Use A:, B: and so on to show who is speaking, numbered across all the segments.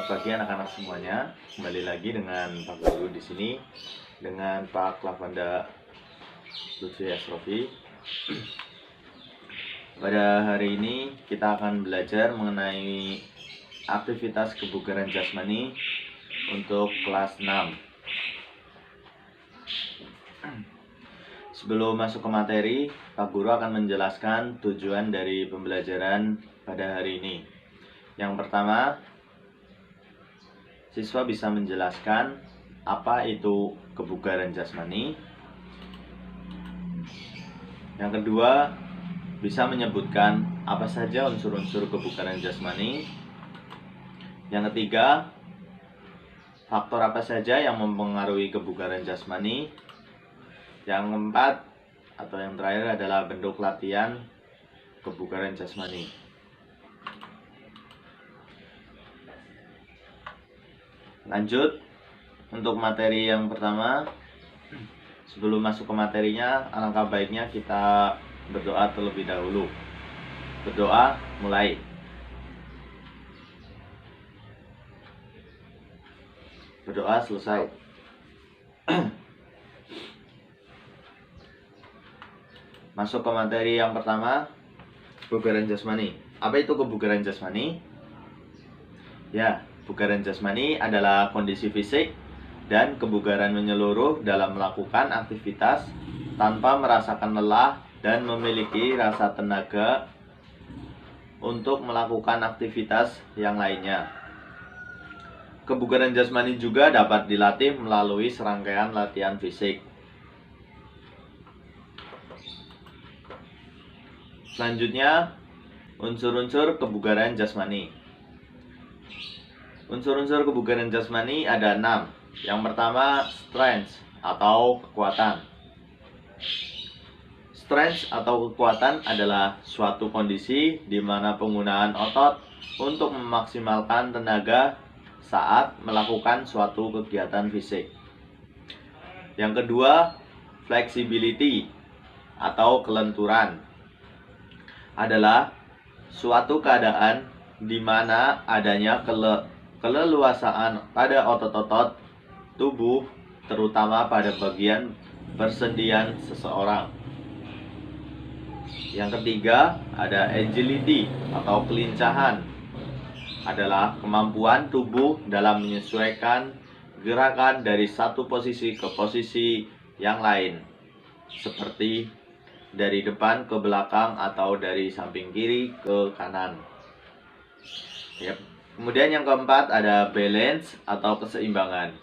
A: pagi anak-anak semuanya. Kembali lagi dengan Pak Guru di sini dengan Pak Lavanda Lutfi Asrofi. Pada hari ini kita akan belajar mengenai aktivitas kebugaran jasmani untuk kelas 6. Sebelum masuk ke materi, Pak Guru akan menjelaskan tujuan dari pembelajaran pada hari ini. Yang pertama, siswa bisa menjelaskan apa itu kebugaran jasmani. Yang kedua, bisa menyebutkan apa saja unsur-unsur kebugaran jasmani. Yang ketiga, faktor apa saja yang mempengaruhi kebugaran jasmani. Yang keempat atau yang terakhir adalah bentuk latihan kebugaran jasmani. Lanjut untuk materi yang pertama. Sebelum masuk ke materinya, alangkah baiknya kita berdoa terlebih dahulu. Berdoa, mulai. Berdoa, selesai. Masuk ke materi yang pertama, kebugaran jasmani. Apa itu kebugaran jasmani? Ya, kebugaran jasmani adalah kondisi fisik dan kebugaran menyeluruh dalam melakukan aktivitas tanpa merasakan lelah dan memiliki rasa tenaga untuk melakukan aktivitas yang lainnya. Kebugaran jasmani juga dapat dilatih melalui serangkaian latihan fisik. Selanjutnya, unsur-unsur kebugaran jasmani. Unsur-unsur kebugaran jasmani ada 6. Yang pertama, strength atau kekuatan. Strength atau kekuatan adalah suatu kondisi di mana penggunaan otot untuk memaksimalkan tenaga saat melakukan suatu kegiatan fisik. Yang kedua, flexibility atau kelenturan adalah suatu keadaan di mana adanya keleluasaan pada otot-otot tubuh, terutama pada bagian persendian seseorang. Yang ketiga, ada agility atau kelincahan, adalah kemampuan tubuh dalam menyesuaikan gerakan dari satu posisi ke posisi yang lain, seperti dari depan ke belakang atau dari samping kiri ke kanan. Kemudian yang keempat ada balance atau keseimbangan.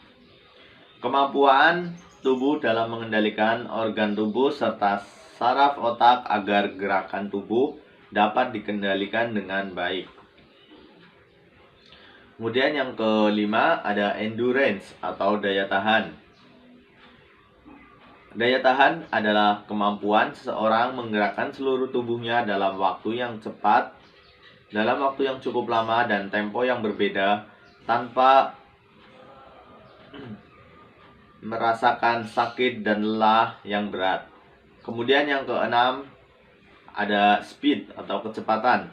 A: Kemampuan tubuh dalam mengendalikan organ tubuh serta saraf otak agar gerakan tubuh dapat dikendalikan dengan baik. Kemudian yang kelima ada endurance atau daya tahan. Daya tahan adalah kemampuan seseorang menggerakkan seluruh tubuhnya dalam waktu yang cepat, dalam waktu yang cukup lama dan tempo yang berbeda tanpa merasakan sakit dan lelah yang berat. Kemudian yang keenam ada speed atau kecepatan.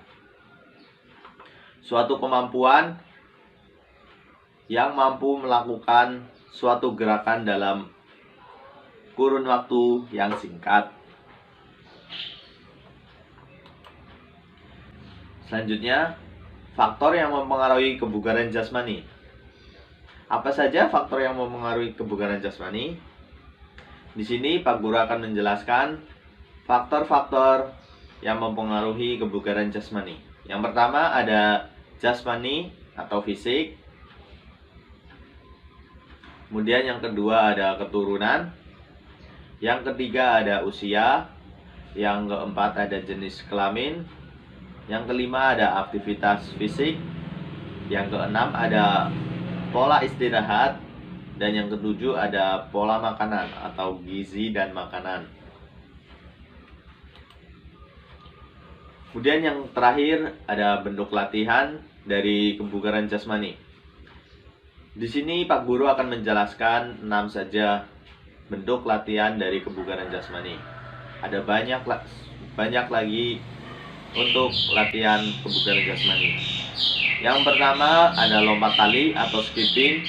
A: Suatu kemampuan yang mampu melakukan suatu gerakan dalam kurun waktu yang singkat. Selanjutnya, faktor yang mempengaruhi kebugaran jasmani. Apa saja faktor yang mempengaruhi kebugaran jasmani? Di sini Pak Guru akan menjelaskan faktor-faktor yang mempengaruhi kebugaran jasmani. Yang pertama ada jasmani atau fisik. Kemudian yang kedua ada keturunan. Yang ketiga ada usia. Yang keempat ada jenis kelamin. Yang kelima ada aktivitas fisik. Yang keenam ada pola istirahat. Dan yang ketujuh ada pola makanan atau gizi dan makanan. Kemudian yang terakhir ada bentuk latihan dari kebugaran jasmani. Di sini Pak Guru akan menjelaskan 6 saja bentuk latihan dari kebugaran jasmani. Ada banyak lagi untuk latihan kebugaran jasmani. Yang pertama ada lompat tali atau skipping.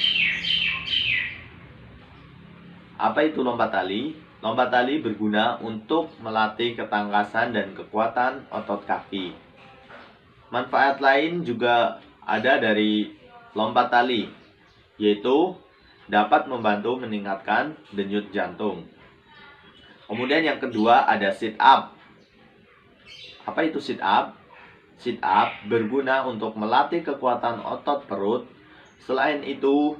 A: Apa itu lompat tali? Lompat tali berguna untuk melatih ketangkasan dan kekuatan otot kaki. Manfaat lain juga ada dari lompat tali, yaitu dapat membantu meningkatkan denyut jantung. Kemudian yang kedua ada sit up. Apa itu sit up? Sit up berguna untuk melatih kekuatan otot perut. Selain itu,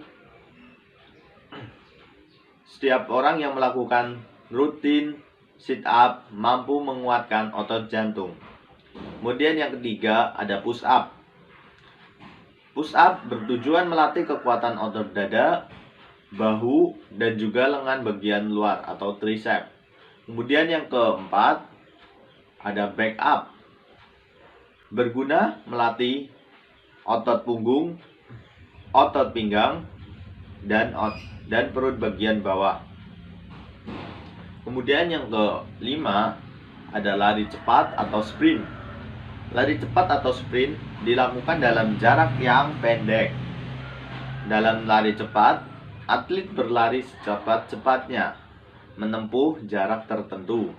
A: setiap orang yang melakukan rutin sit up mampu menguatkan otot jantung. Kemudian yang ketiga ada push up. Push up bertujuan melatih kekuatan otot dada, bahu, dan juga lengan bagian luar atau tricep. Kemudian yang keempat ada back up. Berguna melatih otot punggung, otot pinggang, dan perut bagian bawah. Kemudian yang kelima ada lari cepat atau sprint. Lari cepat atau sprint dilakukan dalam jarak yang pendek. Dalam lari cepat, atlet berlari secepat-cepatnya menempuh jarak tertentu.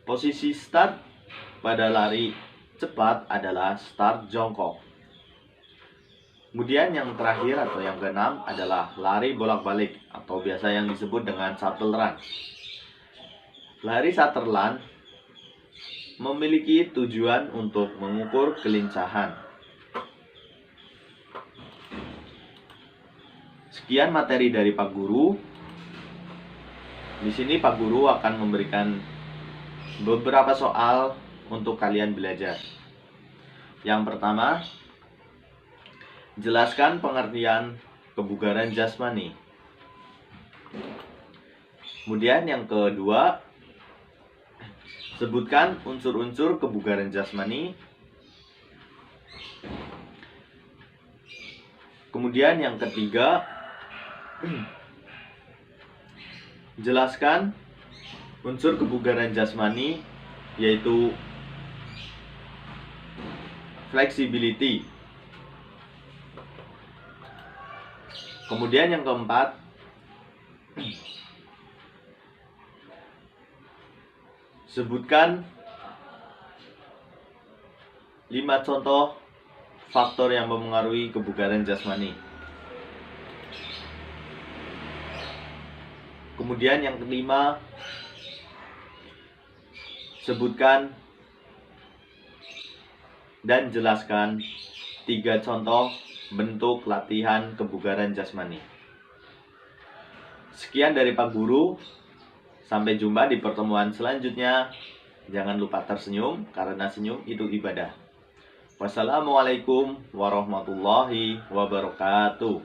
A: Posisi start pada lari cepat adalah start jongkok. Kemudian yang terakhir atau yang keenam adalah lari bolak-balik atau biasa yang disebut dengan shuttle run. Lari shuttle run memiliki tujuan untuk mengukur kelincahan. Sekian materi dari Pak Guru. Di sini Pak Guru akan memberikan beberapa soal untuk kalian belajar. Yang pertama, jelaskan pengertian kebugaran jasmani. Kemudian yang kedua, sebutkan unsur-unsur kebugaran jasmani. Kemudian yang ketiga, jelaskan unsur kebugaran jasmani, yaitu flexibility. Kemudian yang keempat, sebutkan 5 contoh faktor yang mempengaruhi kebugaran jasmani. Kemudian yang kelima, sebutkan dan jelaskan 3 contoh bentuk latihan kebugaran jasmani. Sekian dari Pak Guru. Sampai jumpa di pertemuan selanjutnya. Jangan lupa tersenyum, karena senyum itu ibadah. Wassalamualaikum warahmatullahi wabarakatuh.